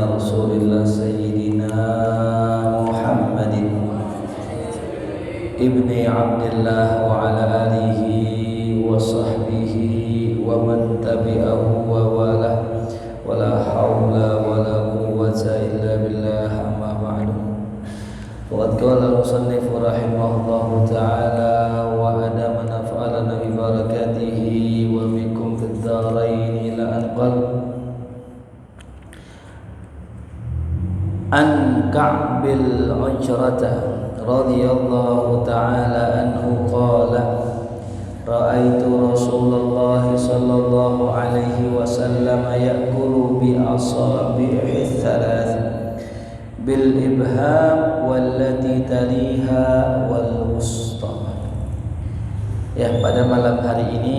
Rasulillah Sayyidina Muhammadin Ibni Abdillah wa ala alihi wa sahbihi wa man tabi'ahu wa wala wa la hawla wa la quwwata illa billah amma ba'du. Waqad qala al-musannif rahimahullahu ta'ala wa adama naf'alana bi barakatihi wa bikum fid dharain ila anqal an Ka'bil Ujrata radhiyallahu ta'ala anhu qala ra'aitu Rasulullah sallallahu alaihi wasallam ya'kulu bi asabi'i thalath bil ibham wallati taliha wal wusta. Ya, pada malam hari ini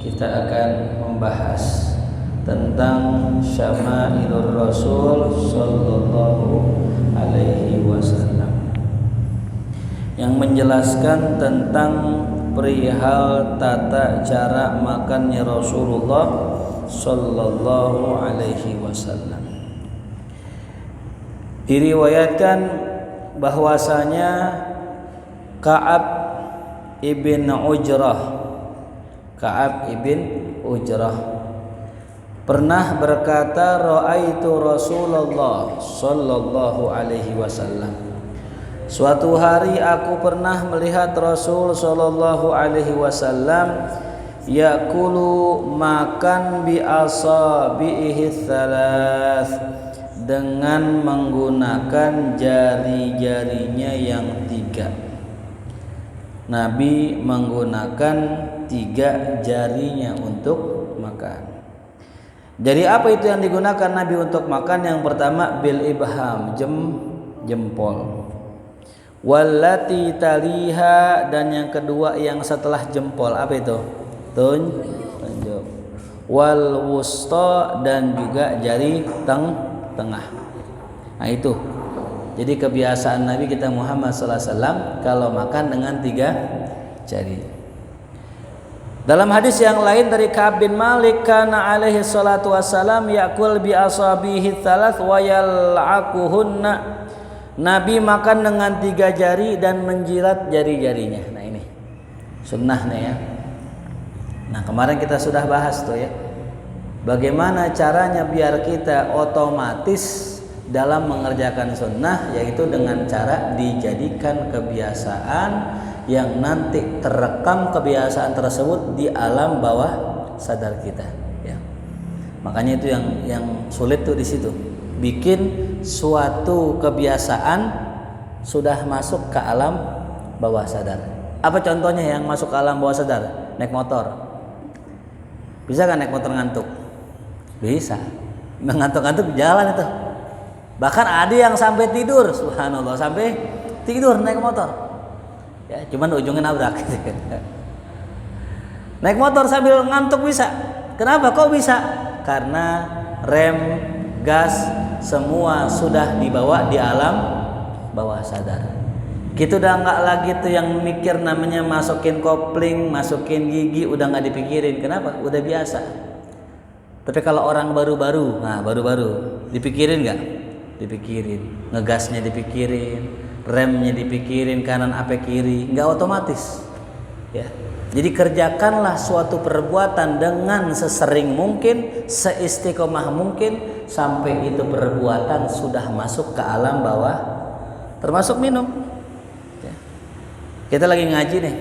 kita akan membahas tentang syama'ilur Rasul sallallahu alaihi wasallam, yang menjelaskan tentang perihal tata cara makannya Rasulullah sallallahu alaihi wasallam. Diriwayatkan bahwasanya Ka'ab ibn Ujrah pernah berkata, ra'aitu Rasulullah sallallahu alaihi wasallam. Suatu hari aku pernah melihat Rasul sallallahu alaihi wasallam yakulu makan bi asabihi thalath, dengan menggunakan jari-jarinya yang tiga. Nabi menggunakan tiga jarinya untuk makan. Jadi apa itu yang digunakan Nabi untuk makan? Yang pertama bil ibham, jempol. Wallati taliha, dan yang kedua yang setelah jempol, apa itu? Tunjuk. Wal wusta, dan juga jari tengah. Nah itu. Jadi kebiasaan Nabi kita Muhammad sallallahu alaihi wasallam kalau makan dengan tiga jari. Dalam hadis yang lain dari Ka'ab bin Malik, kana alaihi salatu wassalam yakul bi asabihi thalath wa yal'aquhunna. Nabi makan dengan tiga jari dan menjilat jari-jarinya. Nah ini sunnahnya ya. Nah kemarin kita sudah bahas tuh ya, bagaimana caranya biar kita otomatis dalam mengerjakan sunnah, yaitu dengan cara dijadikan kebiasaan yang nanti terekam kebiasaan tersebut di alam bawah sadar kita ya. Makanya itu yang sulit tuh di situ, bikin suatu kebiasaan sudah masuk ke alam bawah sadar. Apa contohnya yang masuk ke alam bawah sadar? Naik motor. Bisa kan naik motor ngantuk? Bisa. Ngantuk-ngantuk jalan itu. Bahkan ada yang sampai tidur, subhanallah, sampai tidur naik motor. Ya, cuman ujungnya nabrak. Naik motor sambil ngantuk bisa. Kenapa kok bisa? Karena rem, gas, semua sudah dibawa di alam bawah sadar. Kita udah nggak lagi tuh yang mikir namanya masukin kopling, masukin gigi, udah nggak dipikirin. Kenapa? Udah biasa. Tapi kalau orang baru-baru dipikirin nggak? Dipikirin. Ngegasnya dipikirin, remnya dipikirin, kanan apa kiri, nggak otomatis ya. Jadi kerjakanlah suatu perbuatan dengan sesering mungkin, seistiqomah mungkin, sampai itu perbuatan sudah masuk ke alam bawah, termasuk minum ya. Kita lagi ngaji nih,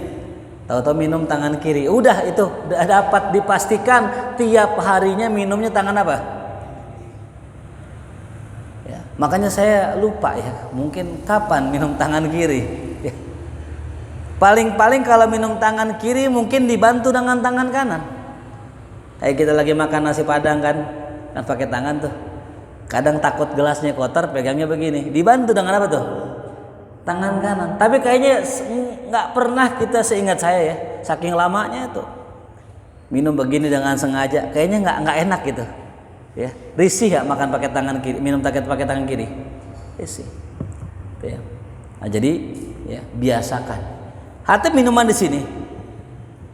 tahu-tahu minum tangan kiri, udah itu dapat dipastikan tiap harinya minumnya tangan apa. Makanya saya lupa ya, mungkin kapan minum tangan kiri ya. Paling-paling kalau minum tangan kiri mungkin dibantu dengan tangan kanan. Kayak kita lagi makan nasi padang kan pakai tangan tuh. Kadang takut gelasnya kotor, pegangnya begini, dibantu dengan apa tuh? Tangan kanan. Tapi kayaknya nggak pernah kita, seingat saya ya, saking lamanya tuh minum begini dengan sengaja, kayaknya nggak enak gitu. Ya, risih ya makan pakai tangan kiri, minum pakai tangan kiri, risih. Ya. Nah, jadi ya biasakan. Hati minuman di sini,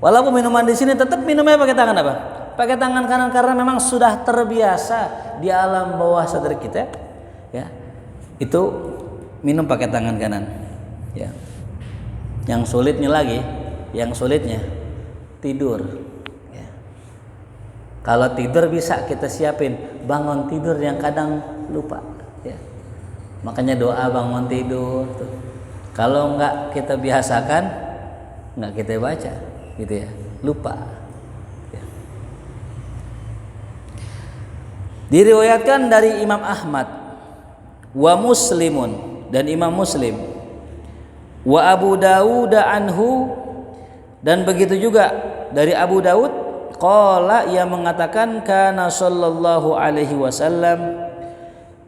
walaupun minuman di sini tetap minumnya pakai tangan apa? pakai tangan kanan karena memang sudah terbiasa di alam bawah sadar kita ya, itu minum pakai tangan kanan. Ya. Yang sulitnya lagi, tidur. Ya. Kalau tidur bisa kita siapin bangun tidur yang kadang lupa. Ya. Makanya doa bangun tidur. Tuh. Kalau enggak kita biasakan, enggak kita baca, gitu ya, lupa. Ya. Diriwayatkan dari Imam Ahmad, wa Muslimun, dan Imam Muslim, wa Abu Dawud anhu, dan begitu juga dari Abu Dawud, qala, ia mengatakan, kana sallallahu alaihi wasallam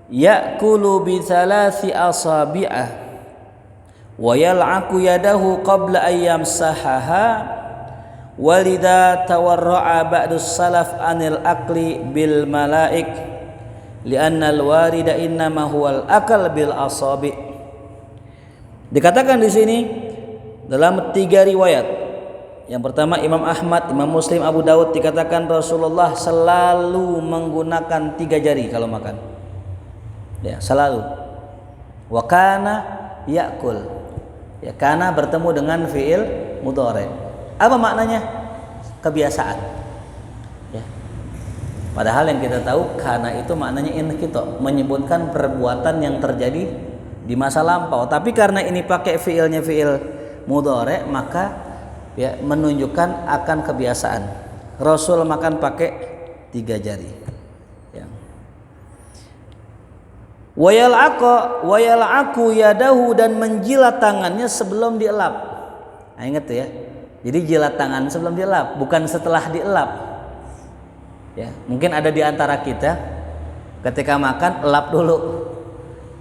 ya'kulu bi thalathi asabi'ah wa yal'aku yadahu qabla ayyam sahaha walida tawarra'a ba'du salaf anil akli bil malaik li'anna al-warida innama huwal akal bil asabi'. Dikatakan di sini dalam 3 riwayat. Yang pertama Imam Ahmad, Imam Muslim, Abu Dawud, dikatakan Rasulullah selalu menggunakan 3 jari kalau makan. Ya, selalu. Wa kana ya'kul. Ya, kana bertemu dengan fiil mudhari'. Apa maknanya? Kebiasaan. Ya. Padahal yang kita tahu kana itu maknanya inqita, menyebutkan perbuatan yang terjadi di masa lampau. Tapi karena ini pakai fiilnya fiil mudhari', maka ya menunjukkan akan kebiasaan. Rasul makan pakai 3 jari. Ya. Wayal'aku yadahu, dan menjilat tangannya sebelum dielap. Nah, ingat tuh ya. Jadi jilat tangan sebelum dielap, bukan setelah dielap. Ya, mungkin ada di antara kita ketika makan elap dulu.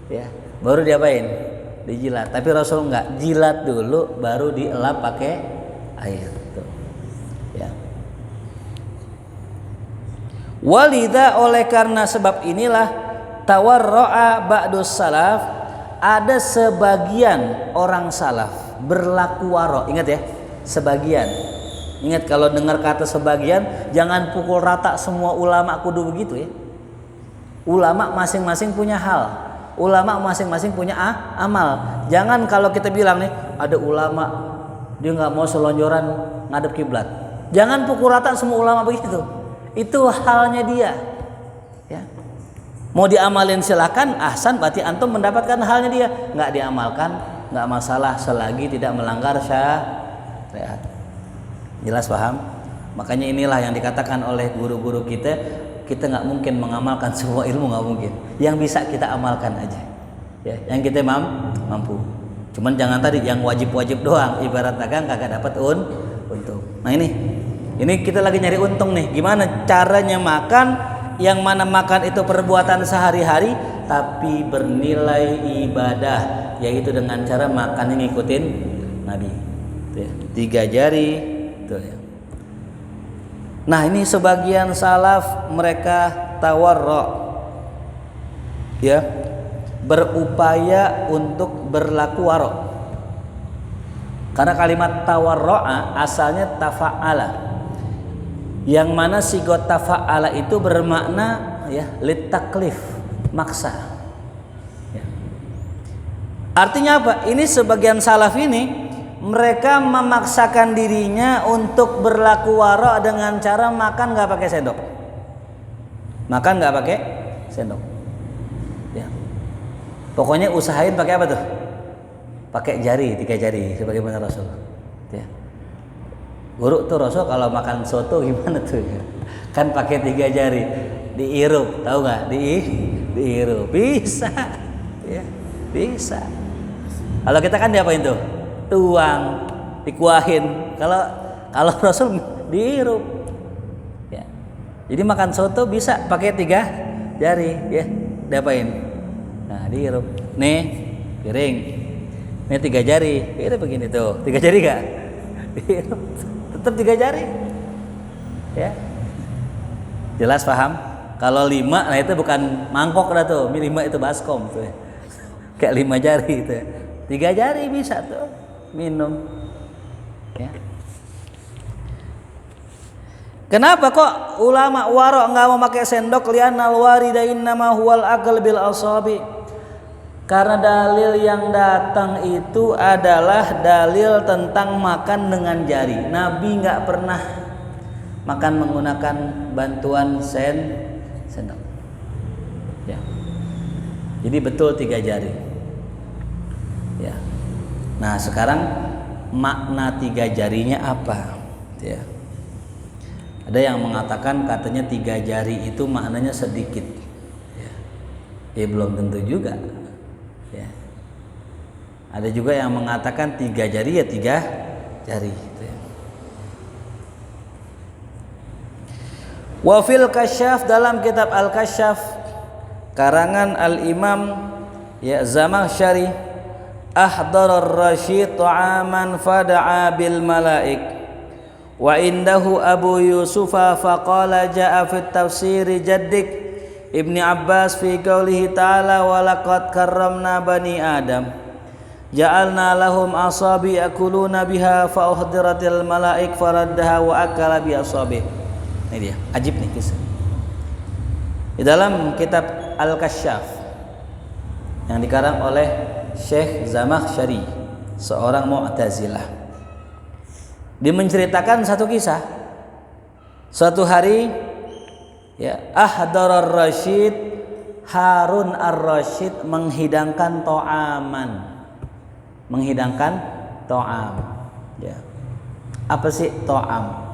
Ya, baru diapain? Dijilat. Tapi Rasul enggak, jilat dulu baru dielap pakai air. Tuh. Ya. Walidha, oleh karena sebab inilah tawarra'a ba'dus salaf, ada sebagian orang salaf berlaku waro. Ingat ya, sebagian. Ingat kalau dengar kata sebagian, jangan pukul rata semua ulama kudu begitu ya. Ulama masing-masing punya hal, ulama masing-masing punya amal. Jangan kalau kita bilang nih, ada ulama dia nggak mau selonjoran ngadep kiblat, jangan pukul rata semua ulama begitu. Itu halnya dia. Ya. Mau diamalin silakan, ahsan, berarti antum mendapatkan halnya dia. Nggak diamalkan, nggak masalah selagi tidak melanggar syariat. Jelas paham? Makanya inilah yang dikatakan oleh guru-guru kita nggak mungkin mengamalkan semua ilmu, nggak mungkin. Yang bisa kita amalkan aja, ya, yang kita mampu. Cuman jangan tadi yang wajib-wajib doang, ibarat dagang kagak dapat untung. Nah ini kita lagi nyari untung nih. Gimana caranya makan yang mana makan itu perbuatan sehari-hari tapi bernilai ibadah, yaitu dengan cara makan yang ngikutin Nabi. 3 jari. Tuh ya. Nah, ini sebagian salaf mereka tawarra, ya, berupaya untuk berlaku waro. Karena kalimat tawarra'a asalnya tafa'ala, yang mana sigot tafa'ala itu bermakna ya litaklif, maksa. Ya. Artinya apa? Ini sebagian salaf ini mereka memaksakan dirinya untuk berlaku waro dengan cara makan nggak pakai sendok. Makan nggak pakai sendok. Ya. Pokoknya usahain pakai apa tuh? Pakai jari, 3 jari sebagaimana Rasul. Ya. Guru tuh Rasul kalau makan soto gimana tuh? Kan pakai 3 jari, diirup, tahu nggak? Diirup, bisa, ya, bisa. Kalau kita kan diapain tuh? Tuang, dikuahin. Kalau Rasul diirup. Ya. Jadi makan soto bisa pakai 3 jari, ya. Diapain? Nah, diirup. Nih, piring. Nih 3 jari. Itu begini tuh. 3 jari gak? Diirup. Tetap 3 jari. Ya. Jelas paham? Kalau 5, nah itu bukan mangkok dah tuh. 5 itu baskom tuh. Ya. Kayak 5 jari itu. 3 jari bisa tuh. Minum, ya. Kenapa kok ulama waro nggak mau pakai sendok? Li'annal warida innama huwal akal bil asabi. Karena dalil yang datang itu adalah dalil tentang makan dengan jari. Nabi nggak pernah makan menggunakan bantuan sendok. Ya. Jadi betul 3 jari. Ya. Nah sekarang makna 3 jarinya apa? Ya. Ada yang mengatakan katanya 3 jari itu maknanya sedikit. Ya belum tentu juga. Ya. Ada juga yang mengatakan 3 jari ya 3 jari. Ya. Wa fil Kasyaf, dalam kitab Al-Kasyaf karangan Al-Imam ya Zamakhsyari, ahdara ar-Rasyid ta'aman fada'a bil malaik wa indahu Abu Yusufa faqala ja'a fit tafsiri jaddik Ibni Abbas fi qaulihi ta'ala wa laqad karramna bani Adam ja'alna lahum asabi yakuluna biha fa uhdiratil malaik faraddaha wa akala bi asabi. Ini dia, ajib nih kisah. Di dalam kitab Al-Kasyaf yang dikarang oleh Syekh Zamakhsyari, seorang Mu'tazilah. Dia menceritakan satu kisah. Suatu hari ya, Ahdarar Rasyid, Harun ar-Rasyid menghidangkan to'aman. Menghidangkan to'am. Ya. Apa sih to'am?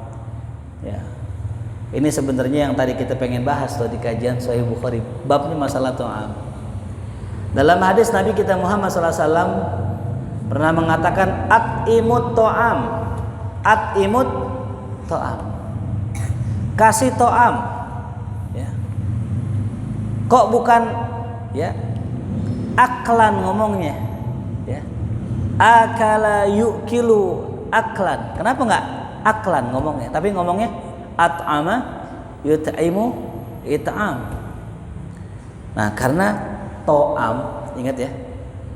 Ya. Ini sebenarnya yang tadi kita pengen bahas tuh di kajian Sahih Bukhari. Babnya masalah to'am. Dalam hadis Nabi kita Muhammad SAW pernah mengatakan at'imut to'am. At'imut to'am. Kasih to'am. Kok bukan ya aklan ngomongnya ya, akala yukilu aklan. Kenapa enggak aklan ngomongnya, tapi ngomongnya at'ama yut'imu it'am. Nah karena to'am, ingat ya,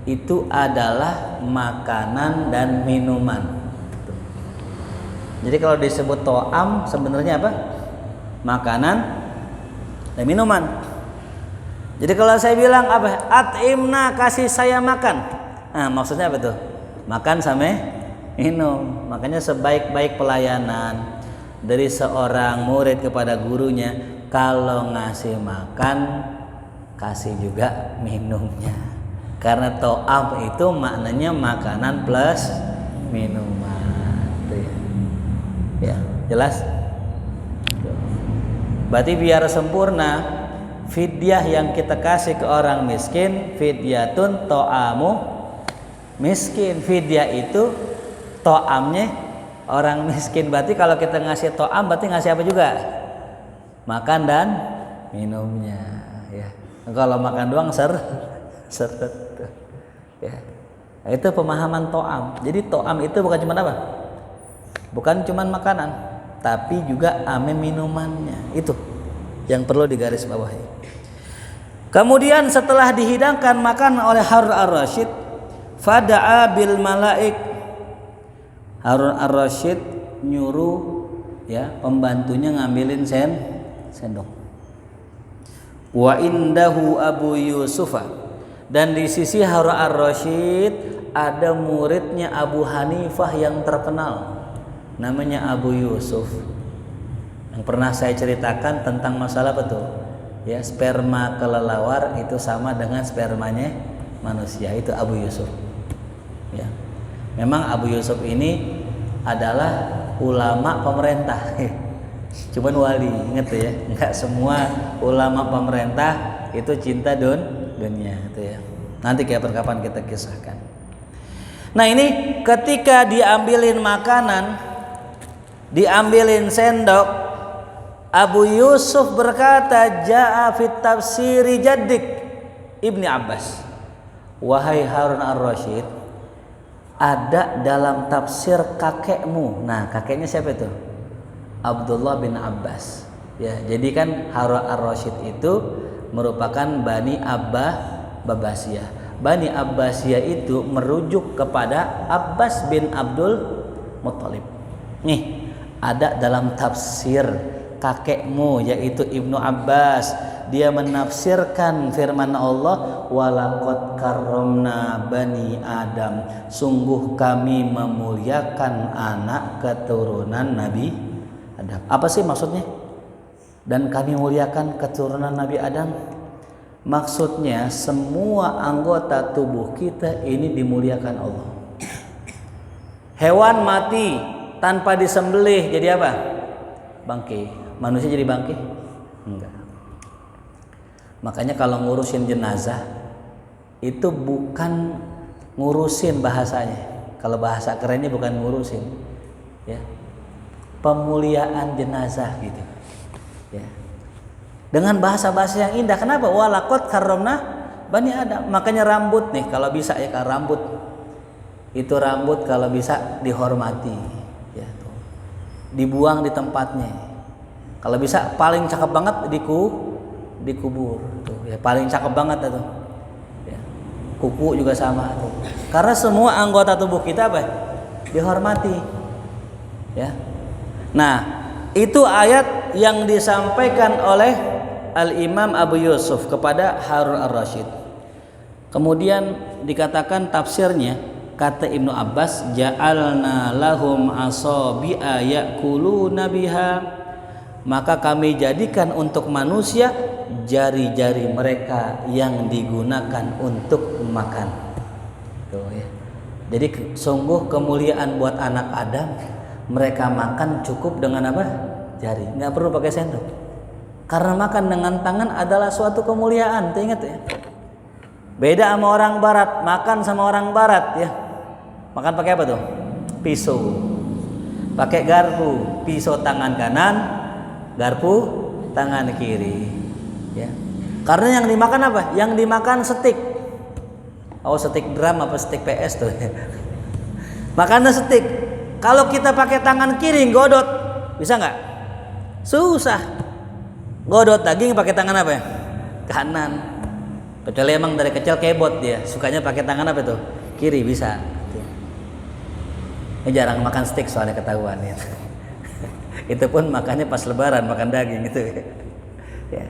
itu adalah makanan dan minuman. Jadi kalau disebut to'am sebenarnya apa? Makanan dan minuman. Jadi kalau saya bilang apa? At'imna, kasih saya makan. Nah, maksudnya apa tuh? Makan sama minum. Makanya sebaik-baik pelayanan dari seorang murid kepada gurunya, kalau ngasih makan, kasih juga minumnya. Karena to'am itu maknanya makanan plus minuman. Ya, jelas? Berarti biar sempurna, fidyah yang kita kasih ke orang miskin, fidyatun to'amu miskin. Fidyah itu to'amnya orang miskin. Berarti kalau kita ngasih to'am berarti ngasih apa juga? Makan dan minumnya ya. Kalau makan doang seret ya. Itu pemahaman to'am. Jadi to'am itu bukan cuma apa? Bukan cuma makanan, tapi juga ame minumannya. Itu yang perlu digarisbawahi. Kemudian setelah dihidangkan makan oleh Harun ar-Rasyid, fada'a bil malaik. Harun ar-Rasyid nyuruh ya pembantunya ngambilin sendok. Wa indahu Abu Yusufa, dan di sisi Harun ar-Rasyid ada muridnya Abu Hanifah yang terkenal, namanya Abu Yusuf. Yang pernah saya ceritakan tentang masalah betul ya, sperma kelelawar itu sama dengan spermanya manusia, itu Abu Yusuf ya. Memang Abu Yusuf ini adalah ulama pemerintah cuman wali, inget tuh ya, nggak semua ulama pemerintah itu cinta dunia itu ya. Nanti kapan-kapan kita kisahkan. Nah ini ketika diambilin makanan, diambilin sendok, Abu Yusuf berkata, ja'a fit tafsiri jaddik Ibni Abbas, wahai Harun ar-Rasyid, ada dalam tafsir kakekmu. Nah kakeknya siapa itu? Abdullah bin Abbas ya. Jadi kan Harun ar-Rasyid itu merupakan Bani Abbasiyah. Bani Abbasiyah itu merujuk kepada Abbas bin Abdul Muttalib. Nih, Ada dalam tafsir kakekmu yaitu Ibnu Abbas, dia menafsirkan firman Allah, walaqad karramna bani Adam, sungguh kami memuliakan anak keturunan Nabi Adam. Apa sih maksudnya? Dan kami muliakan keturunan Nabi Adam, maksudnya semua anggota tubuh kita ini dimuliakan Allah. Hewan mati tanpa disembelih jadi apa? Bangkai. Manusia jadi bangkai? Enggak. Makanya kalau ngurusin jenazah itu bukan ngurusin bahasanya. Kalau bahasa kerennya bukan ngurusin, ya. Pemuliaan jenazah gitu. Ya. Dengan bahasa-bahasa yang indah. Kenapa? Walaqad karramna bani Adam. Makanya rambut nih kalau bisa ya, rambut itu rambut kalau bisa dihormati, ya, tuh. Dibuang di tempatnya. Kalau bisa paling cakep banget dikubur, tuh, ya, paling cakep banget tuh. Ya. Kuku juga sama tuh. Karena semua anggota tubuh kita apa? Dihormati. Ya. Nah, itu ayat yang disampaikan oleh Al-Imam Abu Yusuf kepada Harun ar-Rasyid. Kemudian dikatakan tafsirnya, kata Ibnu Abbas, ja'alna lahum asabi'a ya'kuluna biha, maka kami jadikan untuk manusia jari-jari mereka yang digunakan untuk makan. Tuh, ya. Jadi sungguh kemuliaan buat anak Adam, mereka makan cukup dengan apa? Jari, nggak perlu pakai sendok. Karena makan dengan tangan adalah suatu kemuliaan, ingat ya. Beda sama orang barat, makan sama orang barat ya. Makan pakai apa tuh? Pisau. Pakai garpu, pisau tangan kanan, garpu tangan kiri. Ya. Karena yang dimakan apa? Yang dimakan steak. Oh, steak drum apa steak PS tuh? Makannya steak. Kalau kita pakai tangan kiri godot, bisa nggak? Susah. Godot daging pakai tangan apa ya? Kanan. Kecuali emang dari kecil kebot dia, sukanya pakai tangan apa tuh? Kiri bisa. Ini jarang makan steak soalnya ketahuan ya. Itu pun makannya pas lebaran, makan daging gitu ya.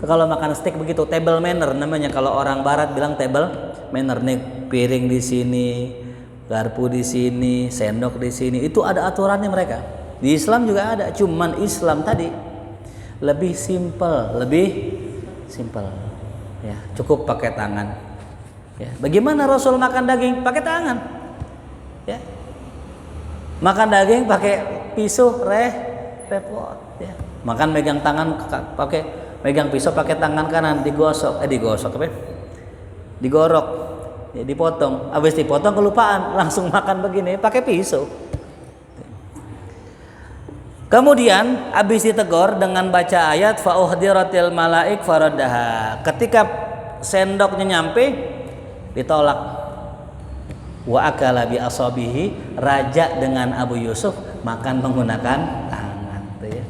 Kalau makan steak begitu, table manner namanya. Kalau orang barat bilang table manner, nih piring di sini, garpu di sini, sendok di sini. Itu ada aturannya mereka. Di Islam juga ada, cuman Islam tadi lebih simple, ya, cukup pakai tangan. Ya. Bagaimana Rasul makan daging? Pakai tangan. Ya. Makan daging pakai pisau, repot. Ya. Makan megang tangan megang pisau pakai tangan kanan, digorok apa? Digorok, ya, dipotong. Habis dipotong kelupaan, langsung makan begini pakai pisau. Kemudian habis ditegur dengan baca ayat fa uhdiratil malaik faraddaha. Ketika sendoknya nyampe ditolak. Wa akala bi asabihi, raja dengan Abu Yusuf makan menggunakan tangan tuh ya.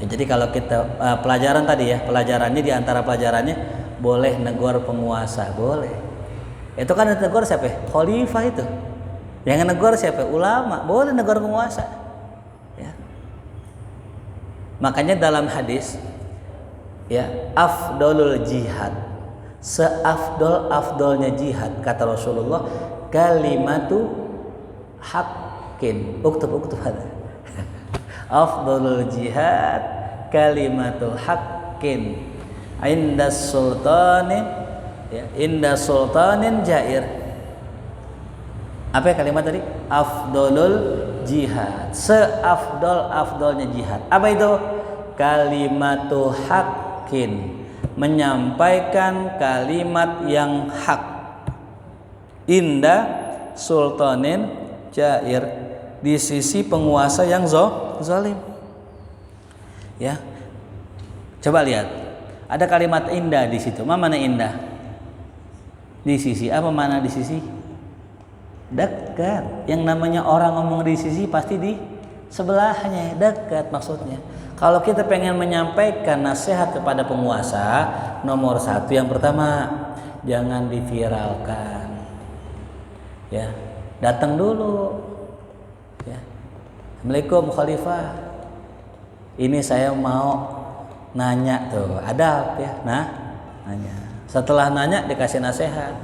Ya, jadi kalau kita pelajaran tadi ya, pelajarannya di antara pelajarannya boleh negor penguasa, boleh. Itu kan negor siapa? Khalifah itu. Yang negor siapa? Ulama, boleh negor penguasa. Ya. Makanya dalam hadis ya, afdalul jihad, seafdol-afdolnya jihad kata Rasulullah, kalimatu haqqin. Uktub hada. Afdalul jihad kalimatu haqqin inda sultanin, ya, inda sultanin jair. Apa ya kalimat tadi? Afdalul jihad, seafdol-afdolnya jihad. Apa itu? Kalimatu haqqin, menyampaikan kalimat yang hak. Inda sultanin jair, di sisi penguasa yang zalim. Ya. Coba lihat. Ada kalimat indah di situ. Mana indah? Di sisi apa, mana di sisi? Dekat. Yang namanya orang ngomong di sisi pasti di sebelahnya, dekat maksudnya. Kalau kita pengen menyampaikan nasihat kepada penguasa, nomor satu yang pertama, jangan diviralkan. Ya, datang dulu. Ya. Assalamualaikum Khalifah, ini saya mau nanya tuh, adab ya, nanya. Setelah nanya dikasih nasihat.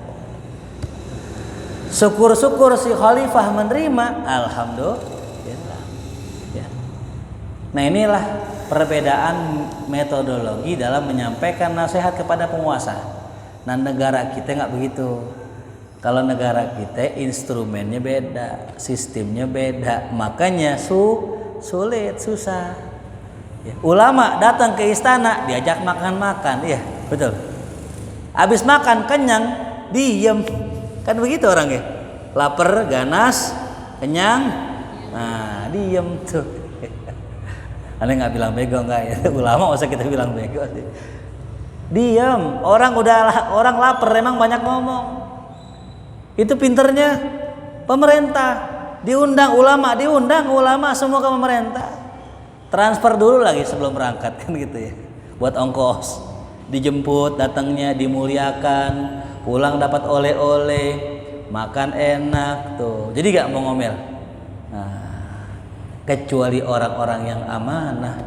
Syukur-syukur si Khalifah menerima, alhamdulillah. Ya. Nah inilah perbedaan metodologi dalam menyampaikan nasihat kepada penguasa. Nah negara kita nggak begitu. Kalau negara kita instrumennya beda, sistemnya beda, makanya sulit, susah. Ya. Ulama datang ke istana diajak makan-makan, iya betul. Habis makan kenyang, diem, kan begitu orang ya. Lapar, ganas, kenyang, nah diem tuh. Aneh nggak bilang bego nggak ya? Ulama masa kita bilang bego sih? Diam, orang lapar emang banyak ngomong. Itu pinternya pemerintah. Diundang ulama semua ke pemerintah. Transfer dulu lagi sebelum berangkat kan gitu ya. Buat ongkos. Dijemput, datangnya dimuliakan, pulang dapat oleh-oleh, makan enak tuh. Jadi gak mau ngomel. Nah, kecuali orang-orang yang amanah.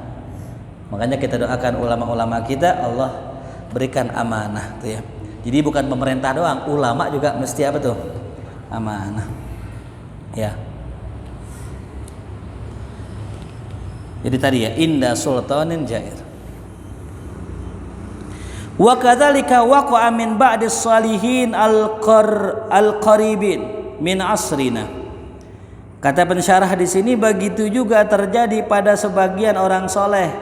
Makanya kita doakan ulama-ulama kita, Allah berikan amanah tuh ya. Jadi bukan pemerintah doang, ulama juga mesti apa tuh? Amanah. Ya. Jadi tadi ya, inda sultanin jair. Wa kadzalika waqa'a min ba'dis salihin al-qaribin min asrina. Kata pensyarah di sini begitu juga terjadi pada sebagian orang soleh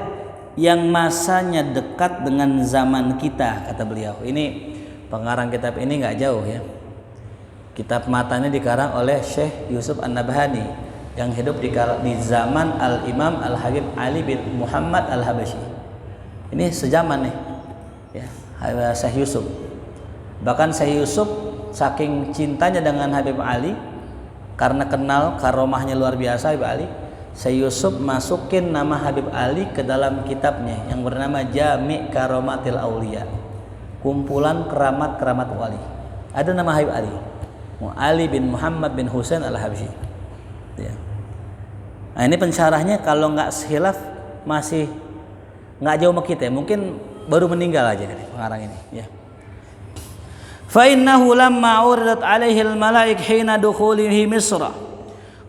yang masanya dekat dengan zaman kita, kata beliau. Ini pengarang kitab ini nggak jauh ya. Kitab matanya dikarang oleh Syekh Yusuf An-Nabhani yang hidup di zaman Al-Imam Al-Habib Ali bin Muhammad Al-Habashi. Ini sejaman nih. Ya, Syekh Yusuf. Bahkan Syekh Yusuf saking cintanya dengan Habib Ali karena kenal karomahnya luar biasa Habib Ali, Syekh Yusuf masukin nama Habib Ali ke dalam kitabnya yang bernama Jami' Karomatil Auliya, kumpulan keramat-keramat wali. Ada nama Habib Ali, Ali bin Muhammad bin Husain Al-Habsyi. Ya. Nah ini pensyarahnya kalau nggak khilaf masih nggak jauh sama kita, mungkin baru meninggal aja nih pengarang ini ya. Fa innahu lamma uridat alaihi al-malaik hina dukhulihi Misra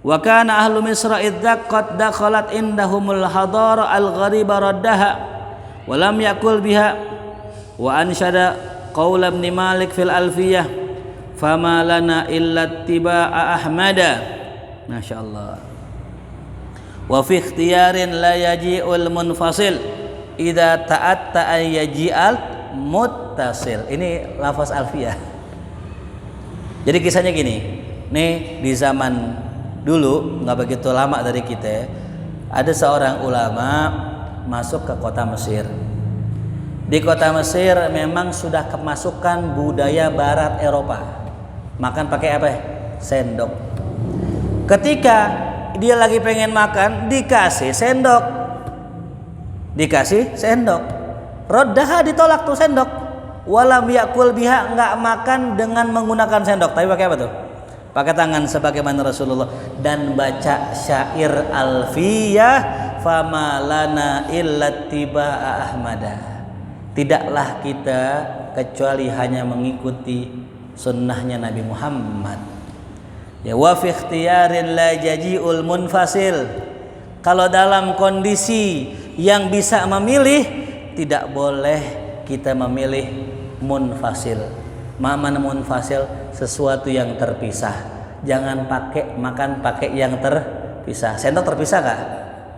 wa kana ahlu Misra idza qad dakhalat indahumul hadara al-ghariba raddaha wa lam yakul biha wa anshada qaul ibn Malik fil alfiyah fama lana illa tibaa Ahmada. Masyaallah. Wa fi ikhtiyarin la yaji'ul munfasil idza ta'atta ayyaji'al muttasil. Ini lafaz alfiyah. Jadi kisahnya gini. Nih di zaman dulu nggak begitu lama dari kita, ada seorang ulama masuk ke kota Mesir. Di kota Mesir memang sudah kemasukan budaya barat Eropa. Makan pakai apa? Sendok. Ketika dia lagi pengen makan dikasih sendok. Roddaha ditolak tuh sendok. Walam yakul biha, nggak makan dengan menggunakan sendok, tapi pakai apa tuh? Pakai tangan sebagaimana Rasulullah dan baca syair alfiyah fama lana illa tibaa Ahmada. Tidaklah kita kecuali hanya mengikuti sunnahnya Nabi Muhammad. Ya wa fi ikhtiyarin la jaji'ul munfasil. Kalau dalam kondisi yang bisa memilih, tidak boleh kita memilih munfasil. Mana munfasil? Sesuatu yang terpisah. Jangan makan pakai yang terpisah. Sendok terpisah gak?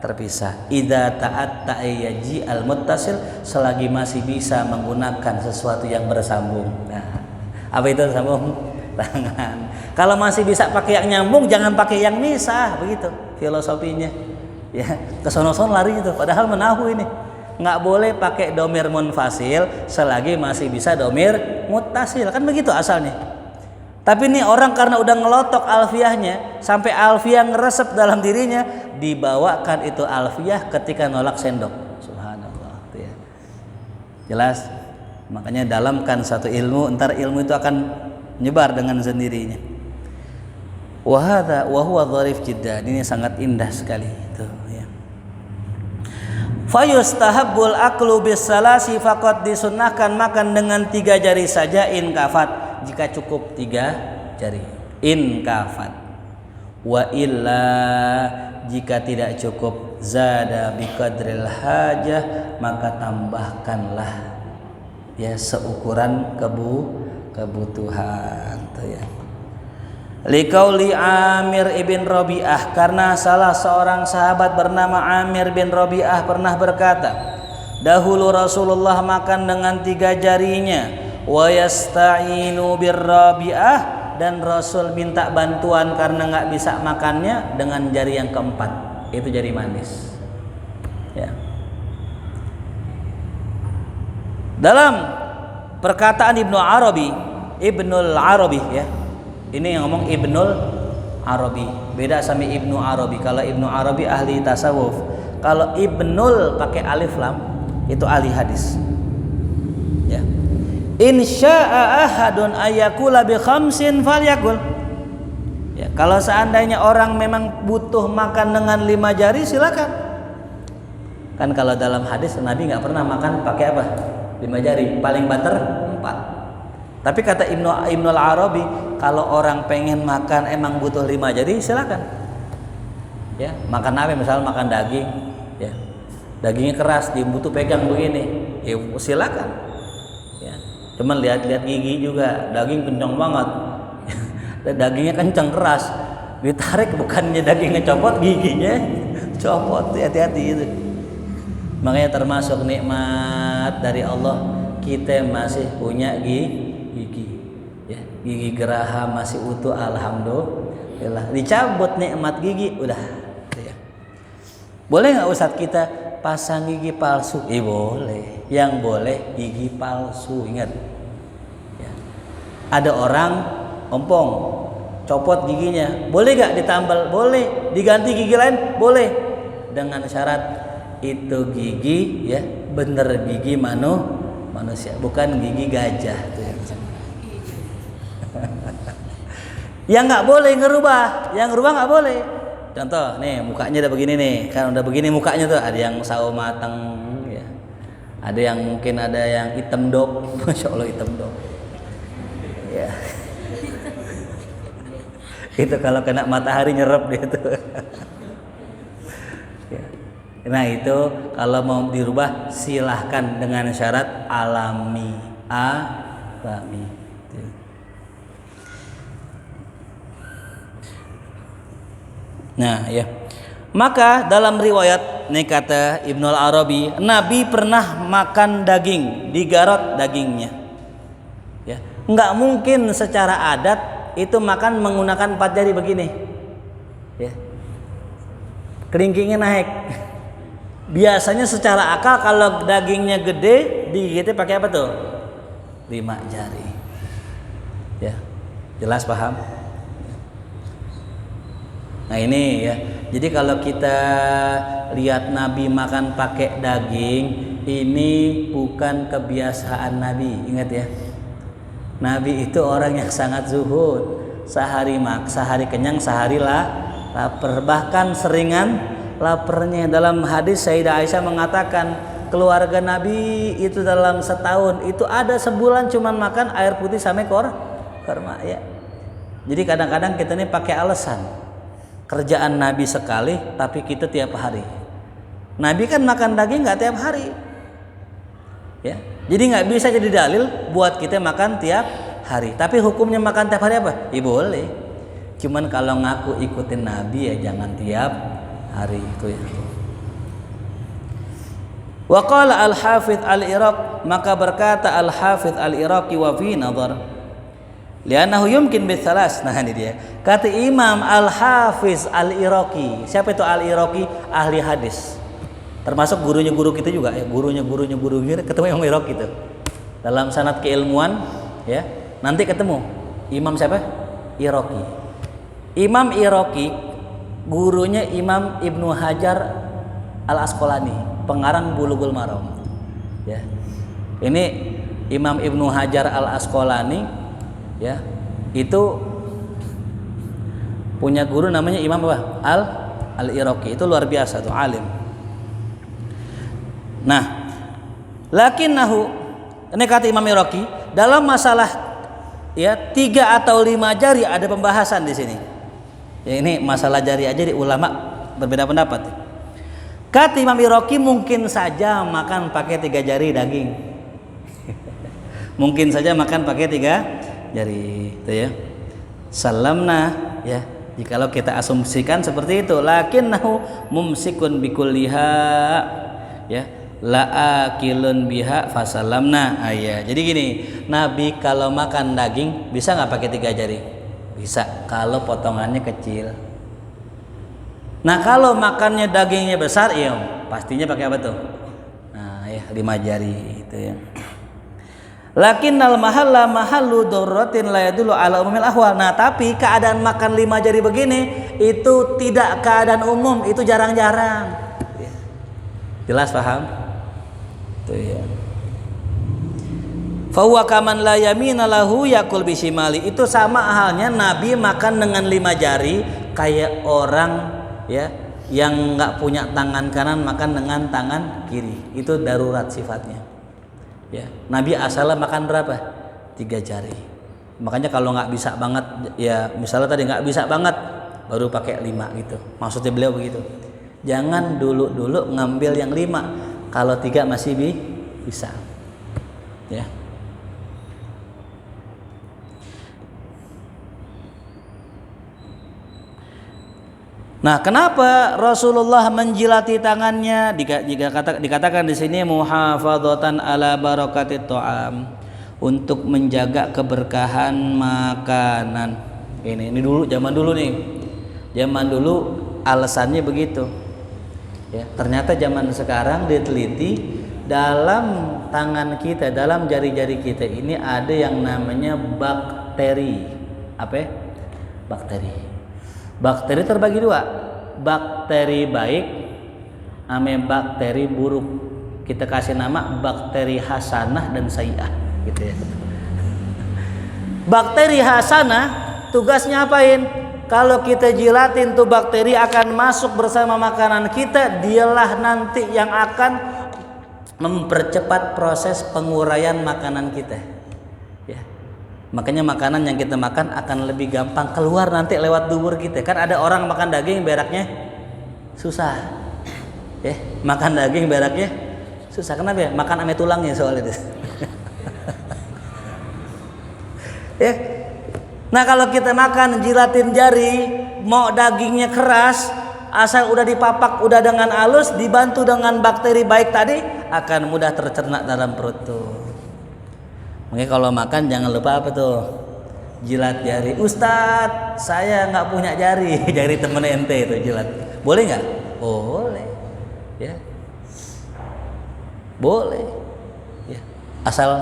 Terpisah. Idza ta'atta ayyaji al-muttasil, selagi masih bisa menggunakan sesuatu yang bersambung. Nah, apa itu sambung? Tangan. Kalau masih bisa pakai yang nyambung, jangan pakai yang misah, begitu filosofinya. Ya, kesono-sono lari itu. Padahal menahu ini nggak boleh pakai domir munfasil selagi masih bisa domir muttasil, kan begitu asalnya. Tapi ini orang karena udah ngelotok alfiyahnya sampai alfiyah ngeresep dalam dirinya, dibawakan itu alfiyah ketika nolak sendok. Subhanallah. Ya. Jelas. Makanya dalamkan satu ilmu, entar ilmu itu akan nyebar dengan sendirinya. Wa hadza wa huwa dharif jiddan. Ini sangat indah sekali itu ya. Fayustahabbul aklu bis salasi, faqad disunnahkan makan dengan 3 jari saja in kafat, jika cukup 3 jari. In kafat. Wa illa, jika tidak cukup, zada biqadril hajah, maka tambahkanlah ya seukuran kebutuhan tuh ya. Liqauli Amir ibn Rabi'ah, karena salah seorang sahabat bernama Amir bin Rabi'ah pernah berkata, dahulu Rasulullah makan dengan 3 jarinya, wa yasta'inu bir Rabi'ah, dan Rasul minta bantuan karena nggak bisa makannya dengan jari yang keempat, itu jari manis ya. Dalam perkataan Ibnul Arabi ya, ini yang ngomong Ibnul Arabi, beda sama Ibnu Arabi. Kalau Ibnu Arabi ahli tasawuf, kalau Ibnul pakai alif lam itu ahli hadis ya. Insya'a ahadun ayyakula bi khamsin falyakul ya, kalau seandainya orang memang butuh makan dengan 5 jari silakan. Kan kalau dalam hadis Nabi nggak pernah makan pakai apa? 5 jari, paling banter 4. Tapi kata Ibnul Arabi, kalau orang pengen makan emang butuh 5 jari silakan ya. Makan apa? Misal makan daging ya, dagingnya keras, dia butuh pegang begini ya, silakan ya. Cuman lihat-lihat gigi juga, daging kencang banget dagingnya kencang keras, ditarik bukannya dagingnya copot, giginya copot, hati-hati itu. Makanya termasuk nikmat dari Allah, kita masih punya gigi ya, gigi geraham masih utuh, alhamdulillah. Dicabut nikmat gigi udah ya. Boleh nggak Ustadz kita pasang gigi palsu? Boleh. Yang boleh gigi palsu, ingat ya. Ada orang ompong copot giginya, boleh nggak ditambal? Boleh. Diganti gigi lain? Boleh, dengan syarat itu gigi ya bener gigi manusia, bukan gigi gajah tuh yang yang nggak boleh ngerubah, yang ngerubah nggak boleh. Contoh nih, mukanya udah begini nih, kan udah begini mukanya tuh, ada yang sawo matang ya, ada yang mungkin ada yang hitam dok, masya Allah hitam dok ya. Itu kalau kena matahari nyerap dia tuh ya. Nah itu kalau mau dirubah silahkan dengan syarat alami. Nah ya, maka dalam riwayat nih kata Ibnul Arabi, Nabi pernah makan daging, digarot dagingnya ya. Nggak mungkin secara adat itu makan menggunakan 4 jari begini ya, kelingkingnya naik. Biasanya secara akal kalau dagingnya gede digigitnya pakai apa tuh? 5 jari ya, jelas paham? Nah ini ya, jadi kalau kita lihat Nabi makan pakai daging, ini bukan kebiasaan Nabi, ingat ya. Nabi itu orang yang sangat zuhud, sehari kenyang, sehari lapar, bahkan seringan laparnya. Dalam hadis Sayyidah Aisyah mengatakan keluarga Nabi itu dalam setahun itu ada sebulan cuman makan air putih sama kurma ya. Jadi kadang-kadang kita ini pakai alasan kerjaan Nabi sekali tapi kita tiap hari. Nabi kan makan daging nggak tiap hari ya, jadi nggak bisa jadi dalil buat kita makan tiap hari. Tapi hukumnya makan tiap hari apa? Ya boleh, cuman kalau ngaku ikutin Nabi ya jangan tiap hari itu ya. Wa qala al-Hafidz al-Iraqi, maka berkata al-Hafidz al-Iraqi, wa fi nadhar li'annahu yumkin bitsalas. Nah ini dia kata Imam al-Hafidz al-Iraqi. Siapa itu al-Iraqi? Ahli hadis, termasuk gurunya guru kita juga ya, gurunya guru kita ketemu Imam Iraqi itu dalam sanad keilmuan ya. Nanti ketemu Imam siapa? Iraqi. Imam Iraqi gurunya Imam Ibnu Hajar Al-Asqalani, pengarang Bulughul Maram ya. Ini Imam Ibnu Hajar Al-Asqalani ya, itu punya guru namanya Imam apa? Al-Iraqi. Itu luar biasa tuh, alim. Nah, lakinnahu, ini kata Imam Iraqi, dalam masalah ya 3 atau 5 jari ada pembahasan di sini. Ya, ini masalah jari aja di ulama berbeda pendapat. Kata Imam Iraqi, mungkin saja makan pakai 3 jari daging. Mungkin saja makan pakai 3 jari, itu ya. Salamna, ya. Jikalau kita asumsikan seperti itu, lakinnahu mumsikun bikulliha, ya. La akilun biha fasalamna. Ayah. Jadi gini, Nabi kalau makan daging bisa nggak pakai 3 jari? Bisa, kalau potongannya kecil. Nah, kalau makannya dagingnya besar, ya pastinya pakai apa tuh? Nah, ya 5 jari itu ya. Lakinnal mahalla mahallu darratin la yadullu ala umumil ahwal. Nah, tapi keadaan makan 5 jari begini itu tidak keadaan umum, itu jarang-jarang. Jelas paham? Itu ya. Fa huwa kaman la yamina lahu yakul bisimali. Itu sama halnya Nabi makan dengan 5 jari kayak orang ya yang enggak punya tangan kanan makan dengan tangan kiri. Itu darurat sifatnya. Ya, Nabi asalnya makan berapa? 3 jari. Makanya kalau nggak bisa banget, ya misalnya tadi nggak bisa banget, baru pakai 5 gitu. Maksudnya beliau begitu. Jangan dulu ngambil yang 5. Kalau 3 masih bisa. Ya. Nah, kenapa Rasulullah menjilati tangannya? Dikatakan di sini muhafadzatan ala barakatit ta'am, untuk menjaga keberkahan makanan. Ini dulu, zaman dulu nih. Zaman dulu alasannya begitu. Ya, ternyata zaman sekarang diteliti dalam tangan kita, dalam jari-jari kita ini ada yang namanya bakteri. Apa ya? Bakteri terbagi 2, bakteri baik sama bakteri buruk. Kita kasih nama bakteri hasanah dan sayyi'ah, gitu ya. Bakteri hasanah tugasnya apain? Kalau kita jilatin tuh bakteri akan masuk bersama makanan kita, dialah nanti yang akan mempercepat proses penguraian makanan kita. Ya. Makanya makanan yang kita makan akan lebih gampang keluar nanti lewat dubur kita. Kan ada orang makan daging beraknya susah. Ya, makan daging beraknya susah. Kenapa ya? Makan ame tulangnya soalnya itu. Ya. Nah, kalau kita makan jilatin jari, mau dagingnya keras, asal udah dipapak udah dengan halus, dibantu dengan bakteri baik tadi, akan mudah tercerna dalam perut tuh. Makanya kalau makan jangan lupa apa tuh? Jilat jari. Ustadz, saya nggak punya jari. Jari temen ente itu jilat. Boleh nggak? Boleh. Ya. Boleh. Ya. Asal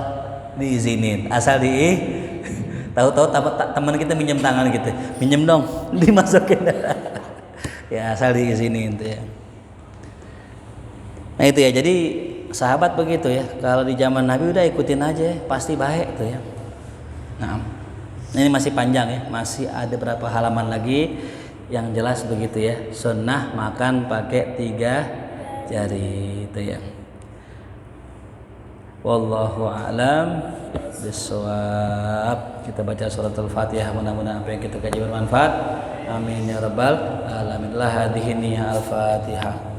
diizinin. Tahu-tahu teman kita minjem tangan gitu. Minjem dong, dimasukin. Ya, asal diizinin itu ya. Nah, itu ya. Jadi sahabat begitu ya, kalau di zaman Nabi udah ikutin aja, pasti baik tuh ya. Nah, ini masih panjang ya, masih ada berapa halaman lagi. Yang jelas begitu ya, sunnah makan pakai 3 jari itu ya. Wallahu a'lam bishawab. Kita baca surat Al-Fatihah, mudah-mudahan apa yang kita kaji bermanfaat. Amin ya rabbal alamin. La hadhihi Al-Fatihah.